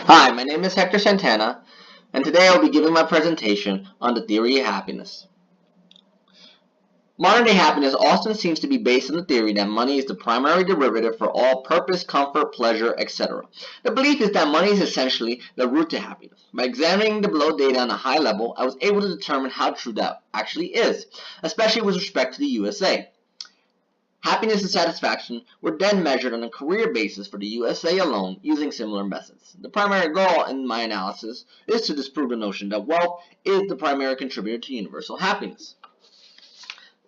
Hi, my name is Hector Santana, and today I'll be giving my presentation on the theory of happiness. Modern-day happiness often seems to be based on the theory that money is the primary derivative for all purpose, comfort, pleasure, etc. The belief is that money is essentially the root to happiness. By examining the below data on a high level, I was able to determine how true that actually is, especially with respect to the USA. Happiness and satisfaction were then measured on a career basis for the USA alone using similar methods. The primary goal in my analysis is to disprove the notion that wealth is the primary contributor to universal happiness.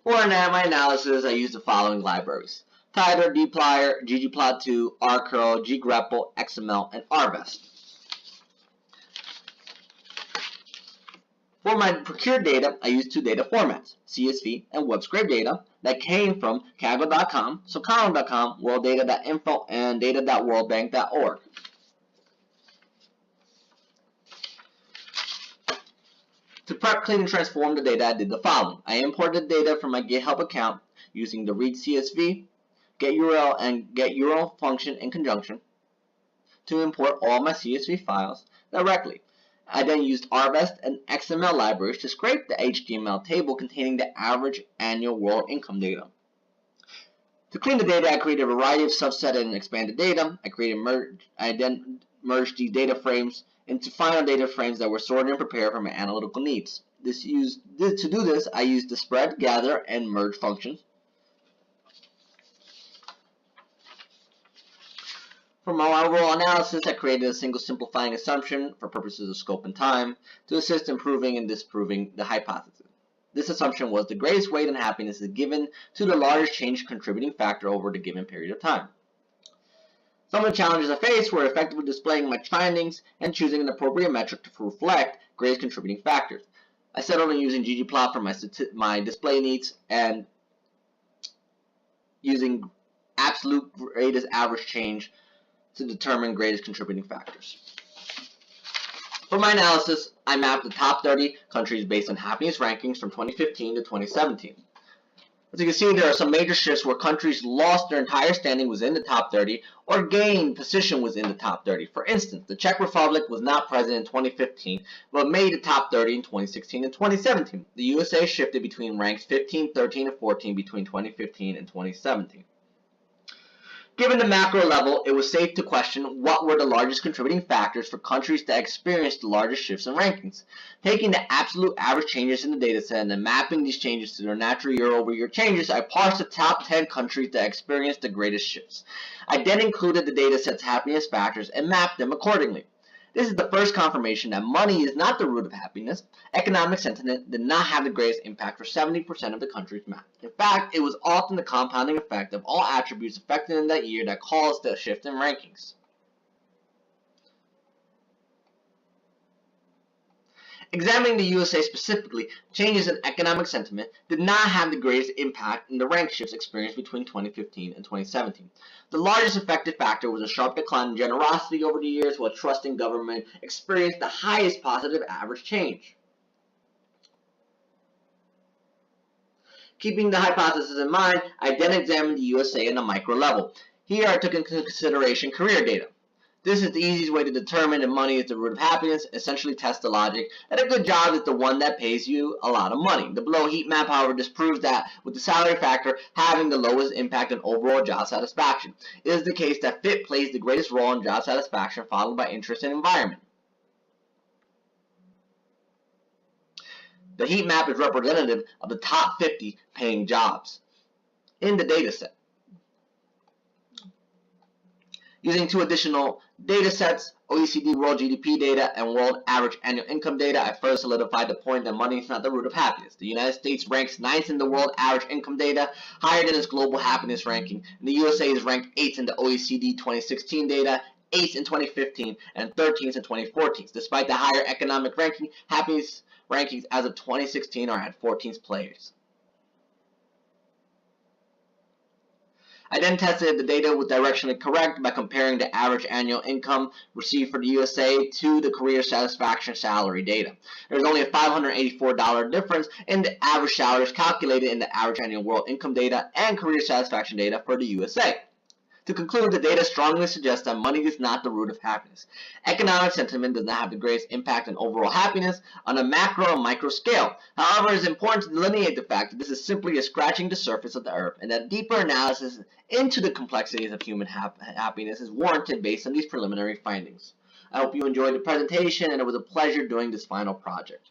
For my analysis, I used the following libraries: Tidyr, dplyr, ggplot2, rcurl, ggrepl, xml, and rvest. For my procured data, I used two data formats, CSV and web scrape data, that came from Kaggle.com, Socano.com, worlddata.info, and data.worldbank.org. To prep, clean, and transform the data, I did the following. I imported data from my GitHub account using the read CSV, getURL, and getURL function in conjunction to import all my CSV files directly. I then used rvest and XML libraries to scrape the HTML table containing the average annual world income data. To clean the data, I created a variety of subset and expanded data. I then merged these data frames into final data frames that were sorted and prepared for my analytical needs. To do this, I used the spread, gather, and merge functions. For my overall analysis, I created a single simplifying assumption for purposes of scope and time to assist in proving and disproving the hypothesis. This assumption was the greatest weight in happiness is given to the largest change contributing factor over the given period of time. Some of the challenges I faced were effectively displaying my findings and choosing an appropriate metric to reflect greatest contributing factors. I settled on using ggplot for my display needs and using absolute greatest average change to determine greatest contributing factors. For my analysis, I mapped the top 30 countries based on happiness rankings from 2015 to 2017. As you can see, there are some major shifts where countries lost their entire standing within the top 30 or gained position within the top 30. For instance, the Czech Republic was not present in 2015, but made the top 30 in 2016 and 2017. The USA shifted between ranks 15, 13, and 14 between 2015 and 2017. Given the macro level, it was safe to question what were the largest contributing factors for countries that experienced the largest shifts in rankings. Taking the absolute average changes in the dataset and then mapping these changes to their natural year-over-year changes, I parsed the top 10 countries that experienced the greatest shifts. I then included the dataset's happiness factors and mapped them accordingly. This is the first confirmation that money is not the root of happiness. Economic sentiment did not have the greatest impact for 70% of the countries mapped. In fact, it was often the compounding effect of all attributes affected in that year that caused the shift in rankings. Examining the USA specifically, changes in economic sentiment did not have the greatest impact in the rank shifts experienced between 2015 and 2017. The largest affected factor was a sharp decline in generosity over the years, while trust in government experienced the highest positive average change. Keeping the hypothesis in mind, I then examined the USA on a micro level. Here I took into consideration career data. This is the easiest way to determine if money is the root of happiness, essentially test the logic that a good job is the one that pays you a lot of money. The below heat map, however, disproves that with the salary factor having the lowest impact on overall job satisfaction. It is the case that fit plays the greatest role in job satisfaction, followed by interest and environment. The heat map is representative of the top 50 paying jobs in the data set. Using two additional data sets, OECD World GDP data and World Average Annual Income data, I further solidified the point that money is not the root of happiness. The United States ranks 9th in the World Average Income data, higher than its global happiness ranking, and the USA is ranked 8th in the OECD 2016 data, 8th in 2015, and 13th in 2014. Despite the higher economic ranking, happiness rankings as of 2016 are at 14th place. I then tested if the data was directionally correct by comparing the average annual income received for the USA to the career satisfaction salary data. There is only a $584 difference in the average salaries calculated in the average annual world income data and career satisfaction data for the USA. To conclude, the data strongly suggests that money is not the root of happiness. Economic sentiment does not have the greatest impact on overall happiness on a macro and micro scale. However, it is important to delineate the fact that this is simply a scratching the surface of the earth, and that a deeper analysis into the complexities of human happiness is warranted based on these preliminary findings. I hope you enjoyed the presentation, and it was a pleasure doing this final project.